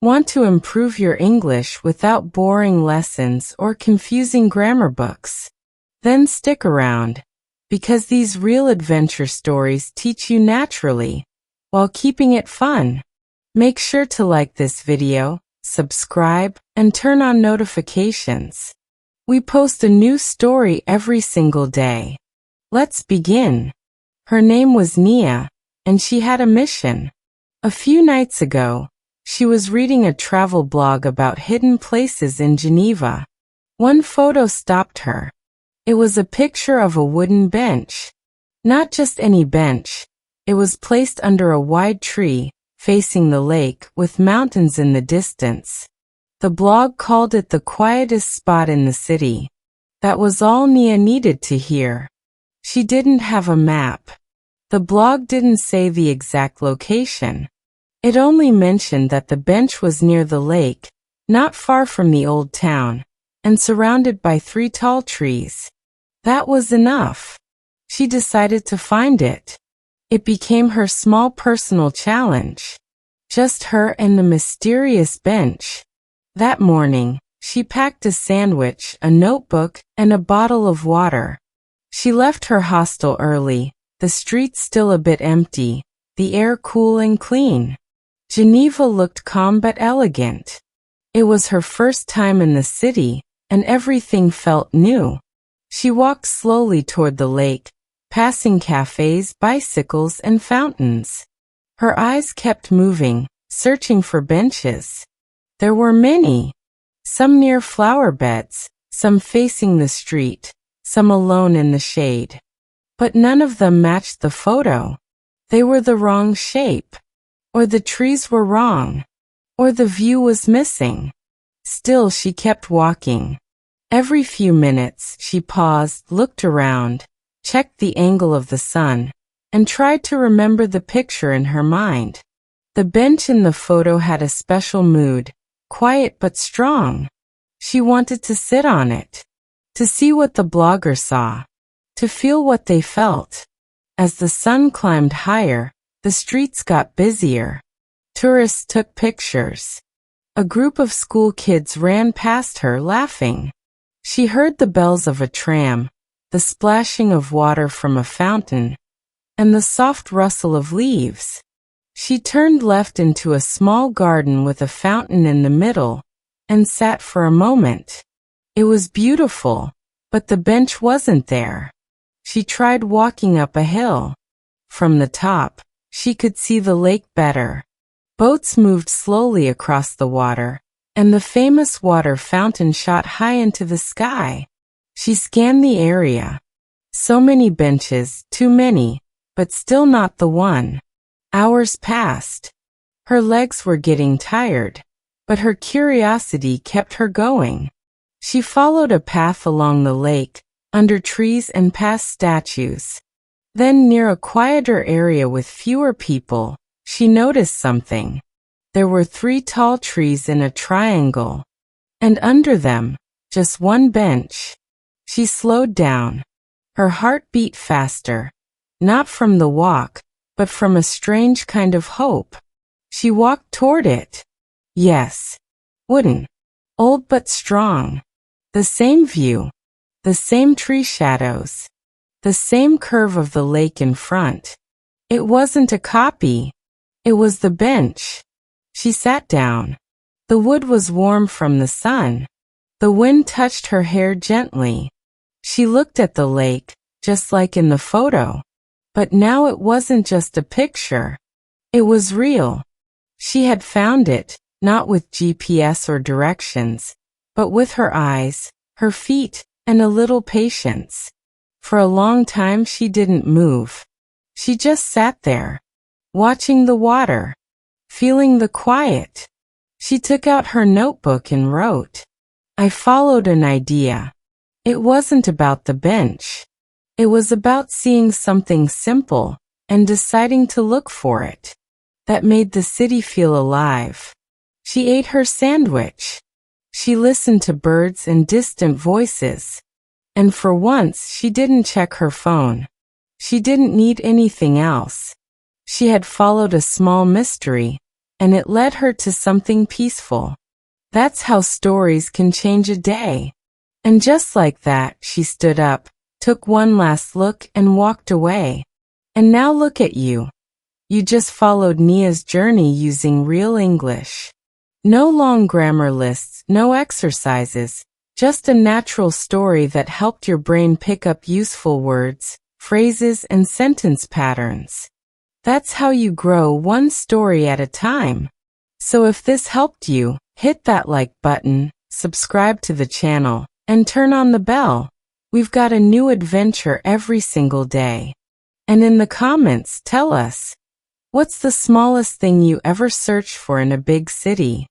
Want to improve your English without boring lessons or confusing grammar books? Then stick around, because these real adventure stories teach you naturally, while keeping it fun. Make sure to like this video, subscribe, and turn on notifications. We post a new story every single day. Let's begin. Her name was Nia, and she had a mission. A few nights ago, she was reading a travel blog about hidden places in Geneva. One photo stopped her. It was a picture of a wooden bench. Not just any bench. It was placed under a wide tree, facing the lake, with mountains in the distance. The blog called it the quietest spot in the city. That was all Nia needed to hear. She didn't have a map. The blog didn't say the exact location. It only mentioned that the bench was near the lake, not far from the old town, and surrounded by 3 tall trees. That was enough. She decided to find it. It became her small personal challenge. Just her and the mysterious bench. That morning, she packed a sandwich, a notebook, and a bottle of water. She left her hostel early, the streets still a bit empty, the air cool and clean. Geneva looked calm but elegant. It was her first time in the city, and everything felt new. She walked slowly toward the lake, passing cafes, bicycles, and fountains. Her eyes kept moving, searching for benches. There were many. Some near flower beds, some facing the street, some alone in the shade. But none of them matched the photo. They were the wrong shape. Or the trees were wrong. Or the view was missing. Still she kept walking. Every few minutes she paused, looked around, checked the angle of the sun, and tried to remember the picture in her mind. The bench in the photo had a special mood, quiet but strong. She wanted to sit on it, to see what the blogger saw, to feel what they felt. As the sun climbed higher, the streets got busier. Tourists took pictures. A group of school kids ran past her laughing. She heard the bells of a tram, the splashing of water from a fountain, and the soft rustle of leaves. She turned left into a small garden with a fountain in the middle, and sat for a moment. It was beautiful, but the bench wasn't there. She tried walking up a hill. From the top, she could see the lake better. Boats moved slowly across the water, and the famous water fountain shot high into the sky. She scanned the area. So many benches, too many, but still not the one. Hours passed. Her legs were getting tired, but her curiosity kept her going. She followed a path along the lake, under trees and past statues. Then, near a quieter area with fewer people, she noticed something. There were 3 tall trees in a triangle, and under them, just one bench. She slowed down. Her heart beat faster, not from the walk, but from a strange kind of hope. She walked toward it. Yes, wooden, old but strong. The same view, the same tree shadows, the same curve of the lake in front. It wasn't a copy. It was the bench. She sat down. The wood was warm from the sun. The wind touched her hair gently. She looked at the lake, just like in the photo. But now it wasn't just a picture. It was real. She had found it, not with GPS or directions, but with her eyes, her feet, and a little patience. For a long time she didn't move. She just sat there, watching the water, feeling the quiet. She took out her notebook and wrote. I followed an idea. It wasn't about the bench. It was about seeing something simple and deciding to look for it. That made the city feel alive. She ate her sandwich. She listened to birds and distant voices. And for once she didn't check her phone. She didn't need anything else. She had followed a small mystery, and it led her to something peaceful. That's how stories can change a day. And just like that, she stood up, took one last look, and walked away. And now look at you. You just followed Nia's journey using real English. No long grammar lists, no exercises, just a natural story that helped your brain pick up useful words, phrases, and sentence patterns. That's how you grow one story at a time. So if this helped you, hit that like button, subscribe to the channel, and turn on the bell. We've got a new adventure every single day. And in the comments, tell us, what's the smallest thing you ever searched for in a big city?